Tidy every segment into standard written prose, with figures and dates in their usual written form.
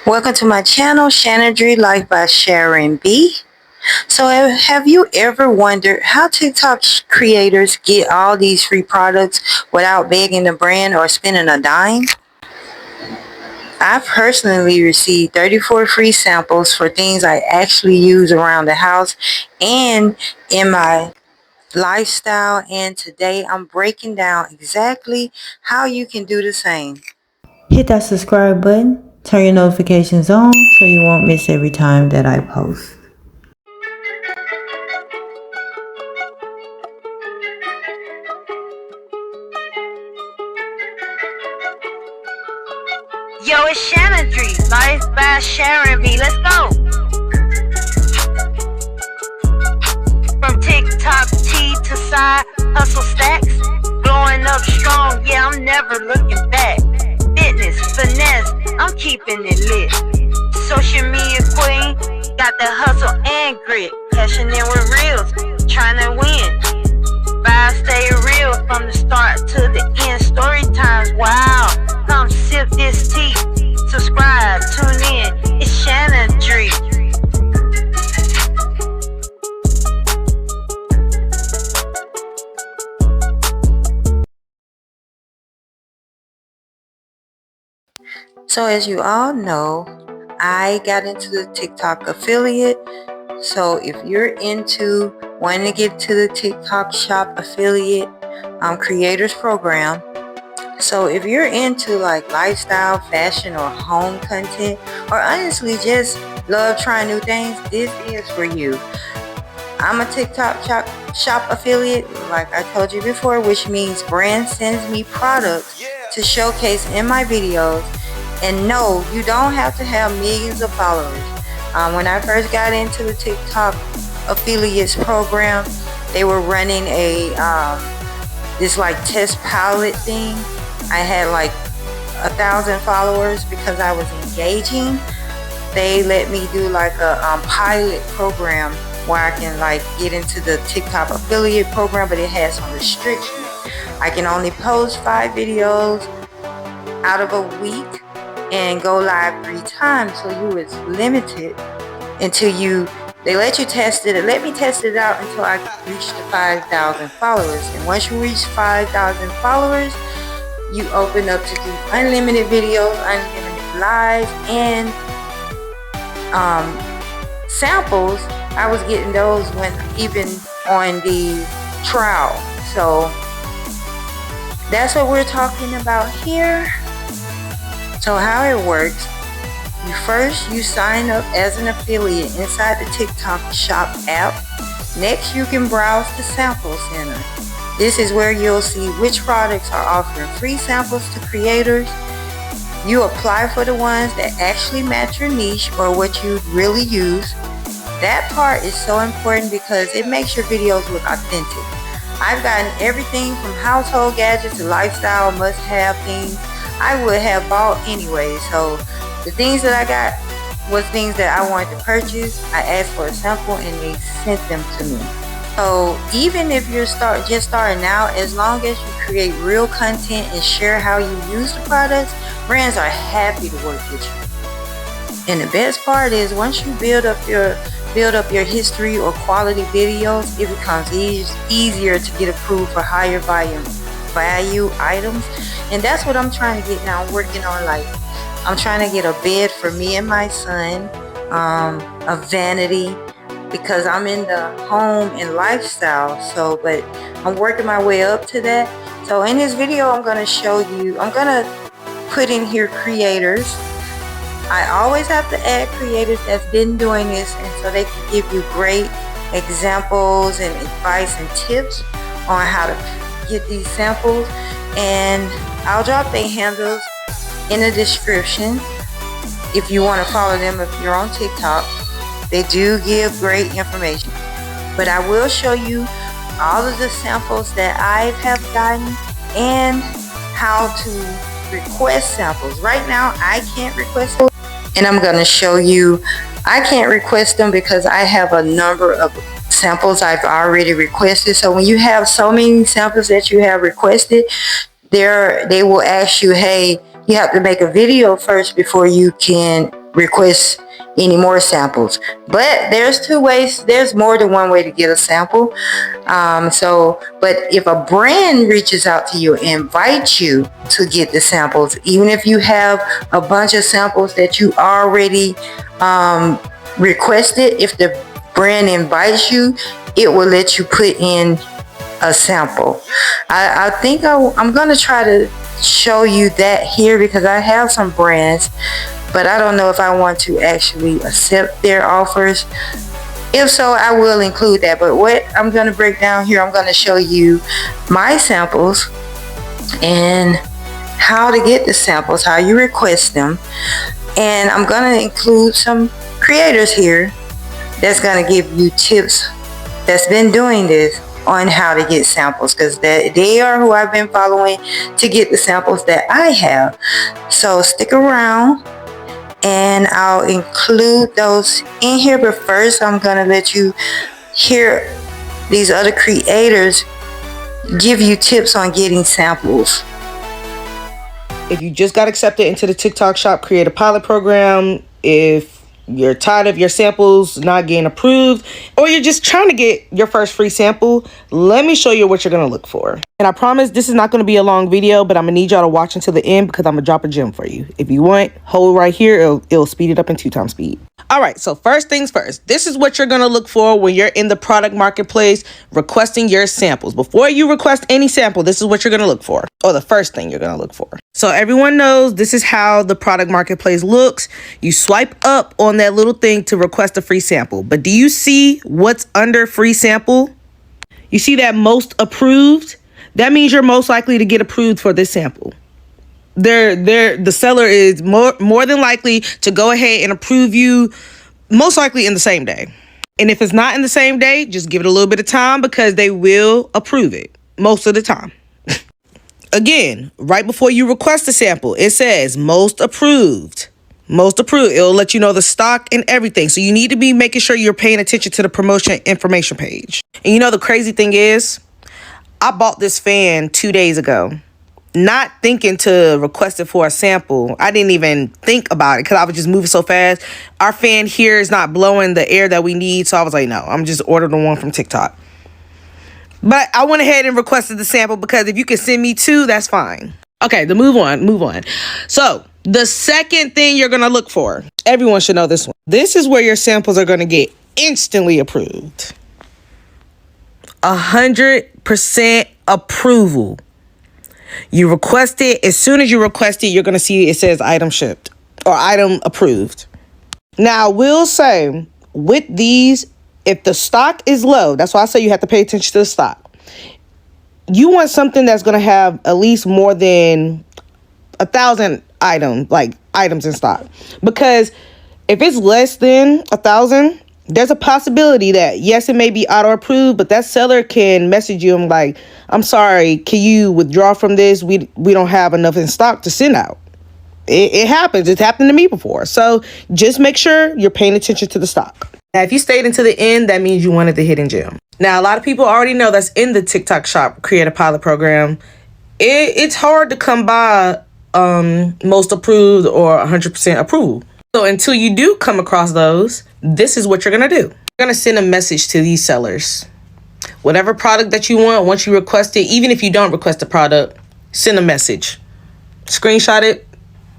Welcome to my channel, Shanadry Life by Sharon B. So have you ever wondered how TikTok creators get all these free products without begging the brand or spending a dime? I've personally received 34 free samples for things I actually use around the house and in my lifestyle, and today I'm breaking down exactly how you can do the same. Hit that subscribe button, turn your notifications on so you won't miss every time that I post. Yo, it's Shanadry Life by Sharon B. Let's go. From TikTok T to side hustle stacks, blowing up strong, yeah, I'm never looking back. Fitness, finesse, I'm keeping it lit. Social media queen, got the hustle and grit. Cashing in with reels, trying to win. Vibes stay real from the start to the end. Story times, wow. Come sip this tea. Subscribe, tune in. It's Shanadry. So as you all know, I got into the TikTok affiliate. So if you're into wanting to get to the TikTok shop affiliate creators program, so if you're into like lifestyle, fashion, or home content, or honestly just love trying new things, this is for you. I'm a TikTok shop affiliate, like I told you before, which means brand sends me products to showcase in my videos. And no, you don't have to have millions of followers. When I first got into the TikTok affiliates program, they were running a this like test pilot thing. I had like 1,000 followers because I was engaging. They let me do like a pilot program where I can like get into the TikTok affiliate program, but it has some restrictions. I can only post 5 videos out of a week and go live 3 times, so you was limited until they let you test it. Let me test it out until I reached the 5,000 followers. And once you reach 5,000 followers, you open up to do unlimited videos, unlimited lives, and samples. I was getting those when even on the trial. So that's what we're talking about here. So how it works, you sign up as an affiliate inside the TikTok shop app. Next, you can browse the sample center. This is where you'll see which products are offering free samples to creators. You apply for the ones that actually match your niche or what you really use. That part is so important because it makes your videos look authentic. I've gotten everything from household gadgets to lifestyle must-have things I would have bought anyway. So the things that I got was things that I wanted to purchase. I asked for a sample and they sent them to me. So even if you're just starting out, as long as you create real content and share how you use the products, brands are happy to work with you. And the best part is once you build up your history or quality videos, it becomes easier to get approved for higher value items. And that's what I'm trying to get now. I'm working on I'm trying to get a bed for me and my son, a vanity, because I'm in the home and lifestyle. So, but I'm working my way up to that. So in this video, I'm going to show you, I'm going to put in here creators. I always have to add creators that's been doing this, and so they can give you great examples and advice and tips on how to get these samples. And I'll drop their handles in the description if you want to follow them. If you're on TikTok, they do give great information. But I will show you all of the samples that I have gotten and how to request samples. Right now, I can't request them, and I'm going to show you I can't request them because I have a number of samples I've already requested. So when you have so many samples that you have requested, they will ask you, hey, you have to make a video first before you can request any more samples. But there's two ways. There's more than one way to get a sample. But if a brand reaches out to you and invites you to get the samples, even if you have a bunch of samples that you already requested, if the brand invites you, it will let you put in a sample. I think I'm going to try to show you that here, because I have some brands, but I don't know if I want to actually accept their offers. If so, I will include that. But what I'm going to break down here, I'm going to show you my samples and how to get the samples, how you request them. And I'm going to include some creators here that's going to give you tips that's been doing this on how to get samples, because they are who I've been following to get the samples that I have. So stick around and I'll include those in here. But first, I'm going to let you hear these other creators give you tips on getting samples. If you just got accepted into the TikTok Shop Create a Pilot program, if you're tired of your samples not getting approved, or you're just trying to get your first free sample, let me show you what you're going to look for. And I promise this is not going to be a long video, but I'm going to need y'all to watch until the end, because I'm going to drop a gem for you. If you want, hold right here. It'll speed it up in 2x speed. All right, so first things first, this is what you're going to look for when you're in the product marketplace requesting your samples. Before you request any sample, this is what you're going to look for, or the first thing you're going to look for. So everyone knows this is how the product marketplace looks. You swipe up on that little thing to request a free sample. But do you see what's under free sample? You see that most approved? That means you're most likely to get approved for this sample. The seller is more than likely to go ahead and approve you, most likely in the same day. And if it's not in the same day, just give it a little bit of time, because they will approve it most of the time. Again, right before you request a sample, it says most approved. Most approved. It'll let you know the stock and everything. So you need to be making sure you're paying attention to the promotion information page. And you know, the crazy thing is, I bought this fan 2 days ago, not thinking to request it for a sample. I didn't even think about it because I was just moving so fast. Our fan here is not blowing the air that we need. So I was like, no, I'm just ordering one from TikTok. But I went ahead and requested the sample, because if you can send me two, that's fine. Okay, move on. So the second thing you're going to look for, everyone should know this one. This is where your samples are going to get instantly approved. 100% approval. You request it. As soon as you request it, you're going to see it says item shipped or item approved. Now, I will say with these, if the stock is low, that's why I say you have to pay attention to the stock. You want something that's going to have at least more than 1,000 items in stock. Because if it's less than 1,000, there's a possibility that, yes, it may be auto approved, but that seller can message you and like, I'm sorry, can you withdraw from this? We don't have enough in stock to send out. It happens. It's happened to me before. So just make sure you're paying attention to the stock. Now, if you stayed until the end, that means you wanted the hidden gem. Now, a lot of people already know that's in the TikTok Shop Create a Pilot program. It's hard to come by most approved or 100% approval. So until you do come across those, this is what you're going to do. You're going to send a message to these sellers. Whatever product that you want, once you request it, even if you don't request the product, send a message. Screenshot it,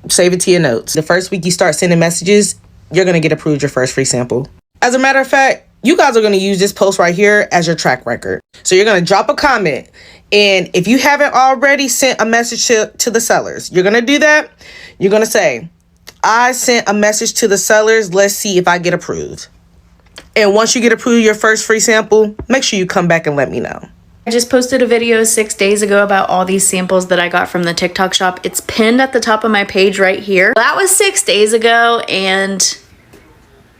save it to your notes. The first week you start sending messages, you're going to get approved your first free sample. As a matter of fact, you guys are going to use this post right here as your track record. So you're going to drop a comment. And if you haven't already sent a message to the sellers, you're going to do that. You're going to say, I sent a message to the sellers. Let's see if I get approved. And once you get approved your first free sample, make sure you come back and let me know. I just posted a video 6 days ago about all these samples that I got from the TikTok shop. It's pinned at the top of my page right here. That was 6 days ago, and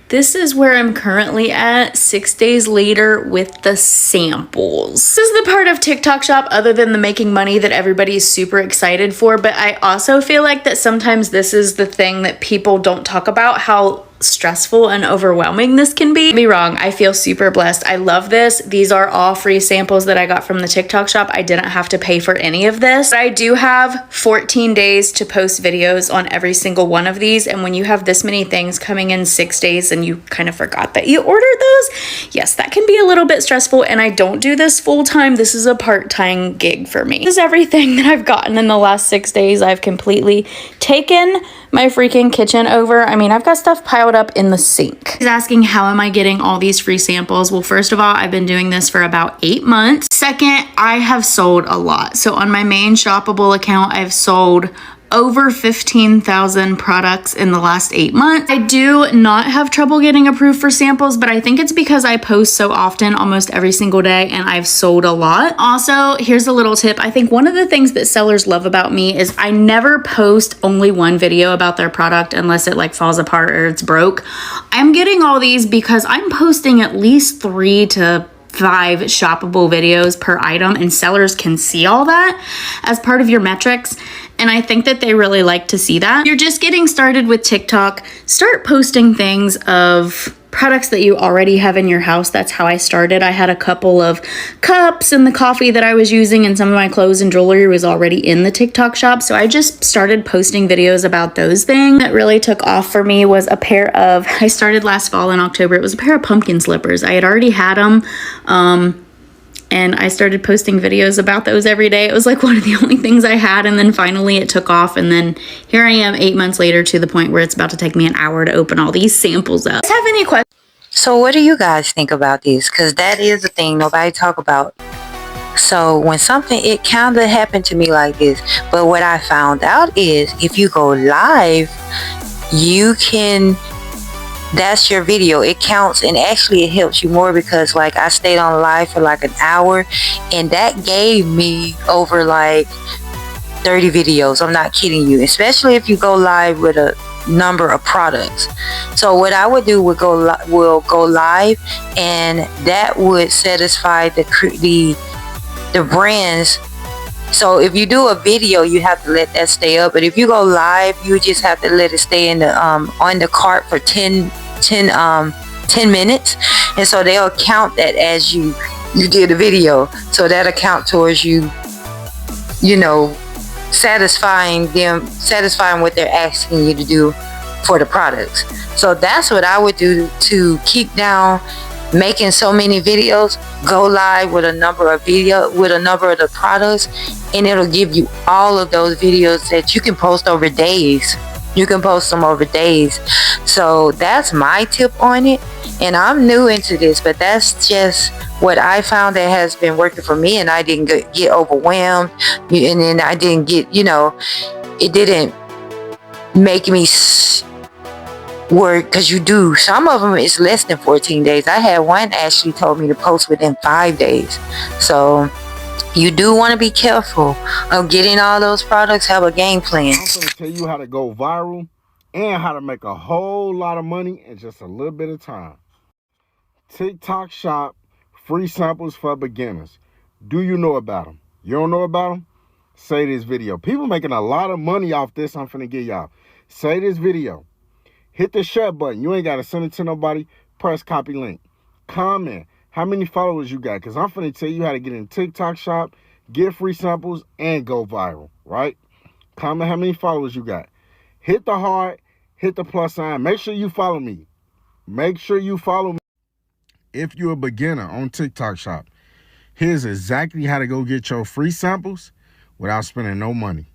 this is where I'm currently at 6 days later with the samples. This is the part of TikTok shop other than the making money that everybody's super excited for, but I also feel like that sometimes this is the thing that people don't talk about, how stressful and overwhelming this can be. Don't be wrong, I feel super blessed. I love this. These are all free samples that I got from the TikTok shop. I didn't have to pay for any of this. But I do have 14 days to post videos on every single one of these. And when you have this many things coming in 6 days and you kind of forgot that you ordered those, yes, that can be a little bit stressful. And I don't do this full time. This is a part-time gig for me. This is everything that I've gotten in the last 6 days. I've completely taken my freaking kitchen over. I mean, I've got stuff piled up in the sink. He's asking, how am I getting all these free samples? Well, first of all, I've been doing this for about 8 months. Second, I have sold a lot. So on my main shoppable account, I've sold over 15,000 products in the last 8 months. I do not have trouble getting approved for samples, but I think it's because I post so often, almost every single day, and I've sold a lot. Also, here's a little tip. I think one of the things that sellers love about me is I never post only one video about their product unless it like falls apart or it's broke. I'm getting all these because I'm posting at least 3 to 5 shoppable videos per item, and sellers can see all that as part of your metrics. And I think that they really like to see that. If you're just getting started with TikTok, start posting things of products that you already have in your house. That's how I started. I had a couple of cups and the coffee that I was using, and some of my clothes and jewelry was already in the TikTok shop. So I just started posting videos about those things. That really took off for me was a pair of, I started last fall in October. It was a pair of pumpkin slippers. I had already had them. And I started posting videos about those every day. It was like one of the only things I had, and then finally it took off, and then here I am 8 months later to the point where it's about to take me an hour to open all these samples up. Do you have any questions? So what do you guys think about this? Because that is a thing nobody talk about. So when something, it kind of happened to me like this, but what I found out is if you go live, you can, that's your video, it counts, and actually it helps you more because like I stayed on live for like an hour, and that gave me over like 30 videos. I'm not kidding you, especially if you go live with a number of products. So what I would do would go live, and that would satisfy the brands. So if you do a video, you have to let that stay up, but if you go live, you just have to let it stay in the on the cart for 10 minutes, and so they'll count that as you did a video, so that'll count towards you know, satisfying what they're asking you to do for the products. So that's what I would do to keep down making so many videos. Go live with a number of the products, and it'll give you all of those videos that you can post over days. You can post them over days. So that's my tip on it, and I'm new into this, but that's just what I found that has been working for me, and I didn't get overwhelmed, and then I didn't get, you know, it didn't make me work, because you do, some of them is less than 14 days. I had one actually told me to post within 5 days. So you do want to be careful of getting all those products. Have a game plan. I'm going to tell you how to go viral and how to make a whole lot of money in just a little bit of time. TikTok shop, free samples for beginners. Do you know about them? You don't know about them? Say this video. People making a lot of money off this. I'm finna get y'all. Say this video. Hit the share button. You ain't got to send it to nobody. Press copy link. Comment how many followers you got, because I'm finna tell you how to get in TikTok shop, get free samples, and go viral, right? Comment how many followers you got. Hit the heart, hit the plus sign. Make sure you follow me. Make sure you follow me. If you're a beginner on TikTok shop, here's exactly how to go get your free samples without spending no money.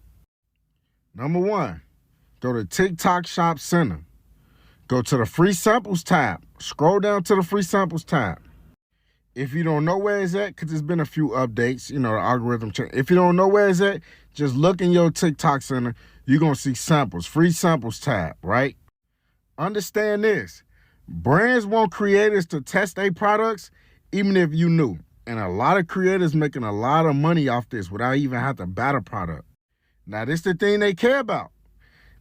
Number 1, go to TikTok Shop Center. Go to the free samples tab. Scroll down to the free samples tab. If you don't know where it's at, because there's been a few updates, you know, the algorithm change. If you don't know where it's at, just look in your TikTok Center. You're going to see samples, free samples tab, right? Understand this. Brands want creators to test their products, even if you knew. And a lot of creators making a lot of money off this without even having to buy the product. Now, this is the thing they care about.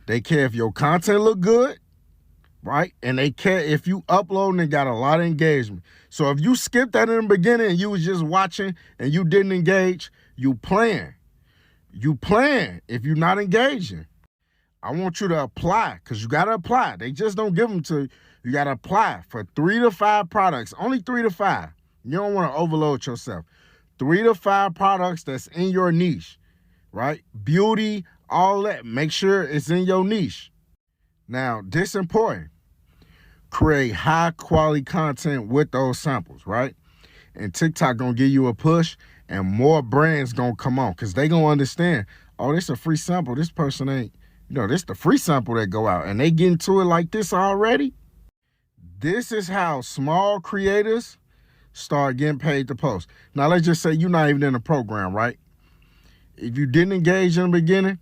They care if your content look good, right? And they care if you upload and got a lot of engagement. So if you skipped that in the beginning and you was just watching and you didn't engage, you playing. You playing if you're not engaging. I want you to apply, because you got to apply. They just don't give them to you. You got to apply for 3 to 5 products, only 3 to 5. You don't want to overload yourself. 3 to 5 products that's in your niche, right? Beauty, all that. Make sure it's in your niche. Now, this is important. Create high quality content with those samples, right? And TikTok gonna give you a push, and more brands gonna come on, because they gonna understand, oh, this a free sample. This person ain't, this the free sample that go out, and they get into it like this already. This is how small creators start getting paid to post. Now, let's just say you're not even in the program, right? If you didn't engage in the beginning,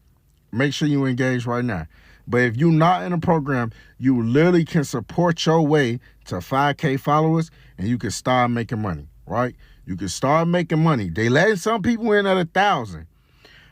make sure you engage right now. But if you're not in a program, you literally can support your way to 5K followers, and you can start making money, right? You can start making money. They letting some people in at 1,000.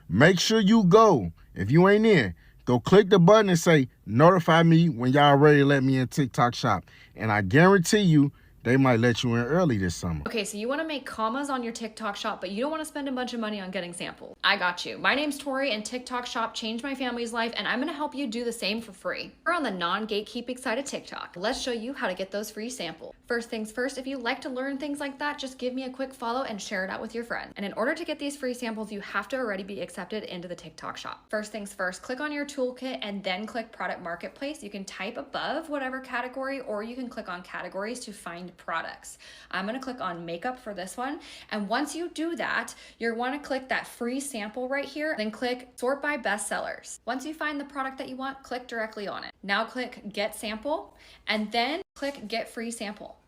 Make sure you go. If you ain't in, go click the button and say, notify me when y'all ready to let me in TikTok shop. And I guarantee you, they might let you in early this summer. Okay, so you want to make commas on your TikTok shop, but you don't want to spend a bunch of money on getting samples. I got you. My name's Tori, and TikTok shop changed my family's life, and I'm going to help you do the same for free. We're on the non-gatekeeping side of TikTok. Let's show you how to get those free samples. First things first, if you like to learn things like that, just give me a quick follow and share it out with your friends. And in order to get these free samples, you have to already be accepted into the TikTok shop. First things first, click on your toolkit and then click product marketplace. You can type above whatever category, or you can click on categories to find products. I'm going to click on makeup for this one. And once you do that, you're want to click that free sample right here, then click sort by bestsellers. Once you find the product that you want, click directly on it. Now click get sample, and then click get free sample.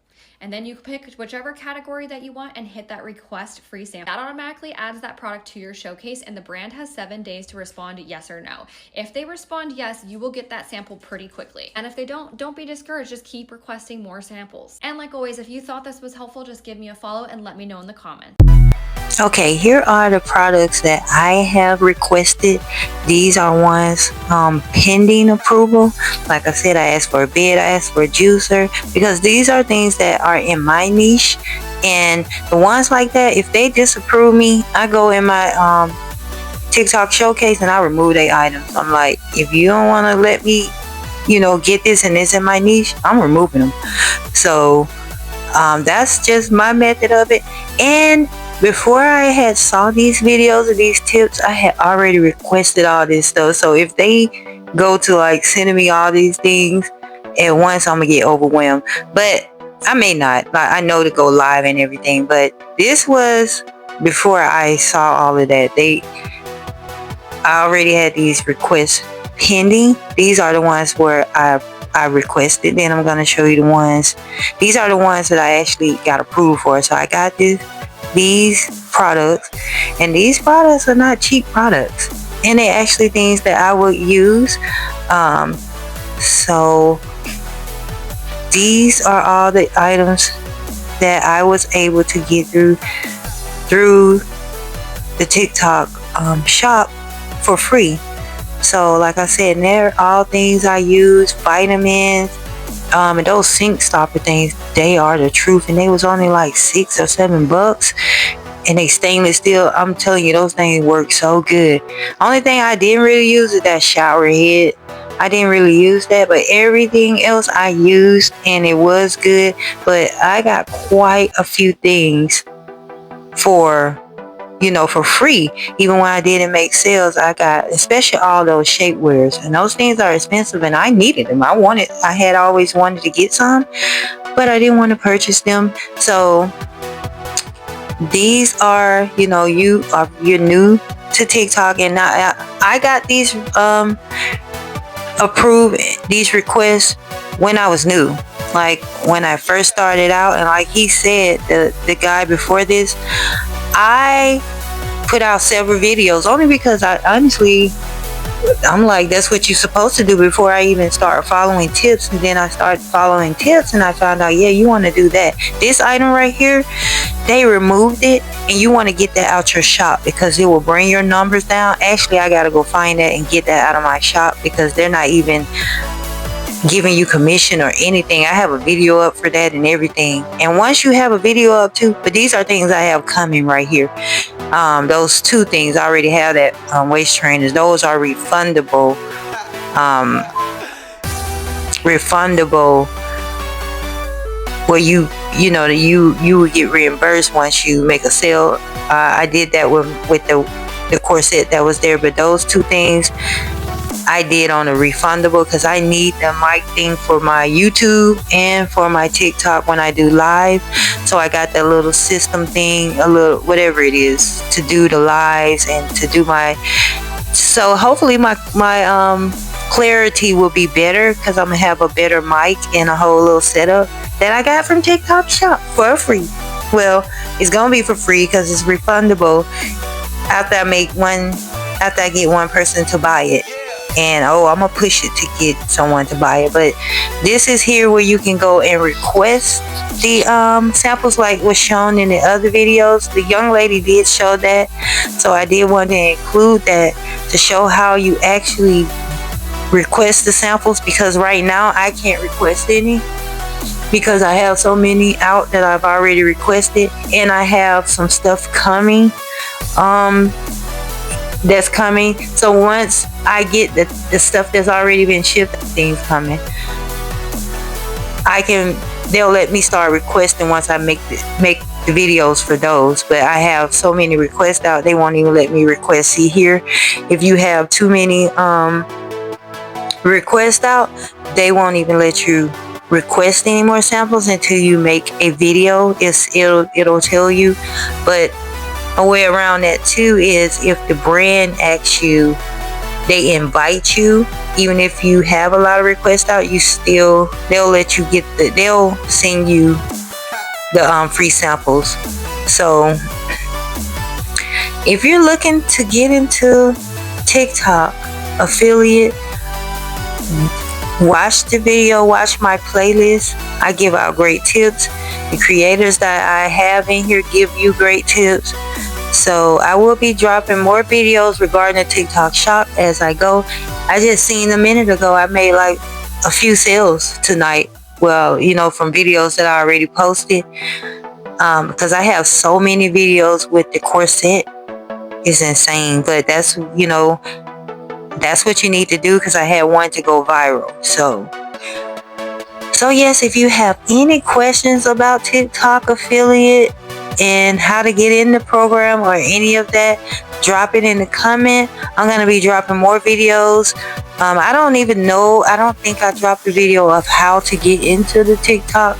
And then you pick whichever category that you want and hit that request free sample. That automatically adds that product to your showcase, and the brand has 7 days to respond yes or no. If they respond yes, you will get that sample pretty quickly. And if they don't be discouraged, just keep requesting more samples. And like always, if you thought this was helpful, just give me a follow and let me know in the comments. Okay, here are the products that I have requested. These are ones pending approval. Like I said, I asked for a bed, I asked for a juicer, because these are things that are in my niche. And the ones like that, if they disapprove me, I go in my TikTok showcase and I remove their items. I'm like, if you don't want to let me, get this and this in my niche, I'm removing them. So that's just my method of it. And before I had saw these videos of these tips, I had already requested all this stuff. So if they go to like sending me all these things at once, I'm gonna get overwhelmed. But I may not. Like, I know to go live and everything, but this was before I saw all of that. I already had these requests pending. These are the ones where I requested. Then I'm gonna show you the ones. These are the ones that I actually got approved for. So I got these products, and these products are not cheap products, and they're actually things that I would use. So these are all the items that I was able to get through the TikTok shop for free. So like I said, they're all things I use, vitamins, and those sink stopper things, they are the truth. And they was only like $6 or $7, and they stainless steel. I'm telling you, those things work so good. Only thing I didn't really use is that shower head. I didn't really use that, but everything else I used, and it was good. But I got quite a few things for free. Even when I didn't make sales, I got, especially all those shapewears, and those things are expensive, and I needed them. I had always wanted to get some, but I didn't want to purchase them. So these are, you're new to TikTok, and I got these approved, these requests when I was new, like when I first started out. And like he said, the guy before this, I put out several videos only because I'm like, that's what you're supposed to do before I even start following tips. And then I started following tips, and I found out, yeah, you want to do that. This item right here, they removed it, and you want to get that out your shop because it will bring your numbers down. Actually, I got to go find that and get that out of my shop because they're not even giving you commission or anything. I have a video up for that and everything. And once you have a video up too, but these are things I have coming right here. Those two things, I already have that waist trainers. Those are refundable refundable, where you know that you would get reimbursed once you make a sale. I did that with the corset that was there, but those two things I did on a refundable because I need the mic thing for my YouTube and for my TikTok when I do live. So I got that little system thing, a little whatever it is, to do the lives and to do my. So hopefully my clarity will be better because I'm gonna have a better mic and a whole little setup that I got from TikTok Shop for free. Well, it's gonna be for free because it's refundable after I get one person to buy it. And I'm gonna push it to get someone to buy it. But this is here where you can go and request the samples like was shown in the other videos. The young lady did show that, so I did want to include that to show how you actually request the samples, because right now I can't request any because I have so many out that I've already requested, and I have some stuff coming that's coming. So once I get the stuff that's already been shipped, things coming, they'll let me start requesting once I make the videos for those. But I have so many requests out, they won't even let me request. See here, if you have too many requests out, they won't even let you request any more samples until you make a video. It'll tell you. But a way around that too is if the brand asks you, they invite you, even if you have a lot of requests out, they'll let you they'll send you the free samples. So if you're looking to get into TikTok affiliate, watch the video, watch my playlist. I give out great tips. The creators that I have in here give you great tips. So I will be dropping more videos regarding the TikTok shop as I go. I just seen a minute ago I made like a few sales tonight. Well, from videos that I already posted. Because I have so many videos with the corset. It's insane. But that's what you need to do, because I had one to go viral. So yes, if you have any questions about TikTok affiliate and how to get in the program or any of that, drop it in the comment. I'm going to be dropping more videos. I don't think I dropped a video of how to get into the TikTok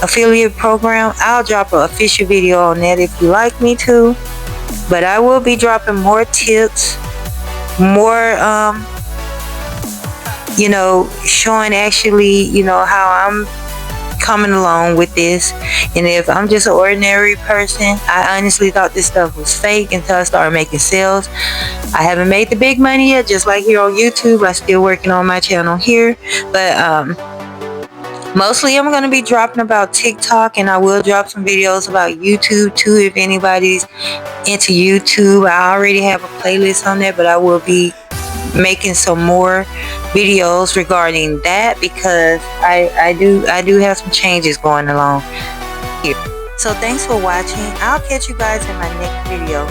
affiliate program. I'll drop an official video on that if you like me to. But I will be dropping more tips, more showing actually how I'm coming along with this. And if I'm just an ordinary person, I honestly thought this stuff was fake until I started making sales. I haven't made the big money yet, just like here on YouTube. I'm still working on my channel here, but mostly I'm going to be dropping about TikTok, and I will drop some videos about YouTube too if anybody's into YouTube. I already have a playlist on there, but I will be making some more videos regarding that because I do have some changes going along here. So thanks for watching. I'll catch you guys in my next video.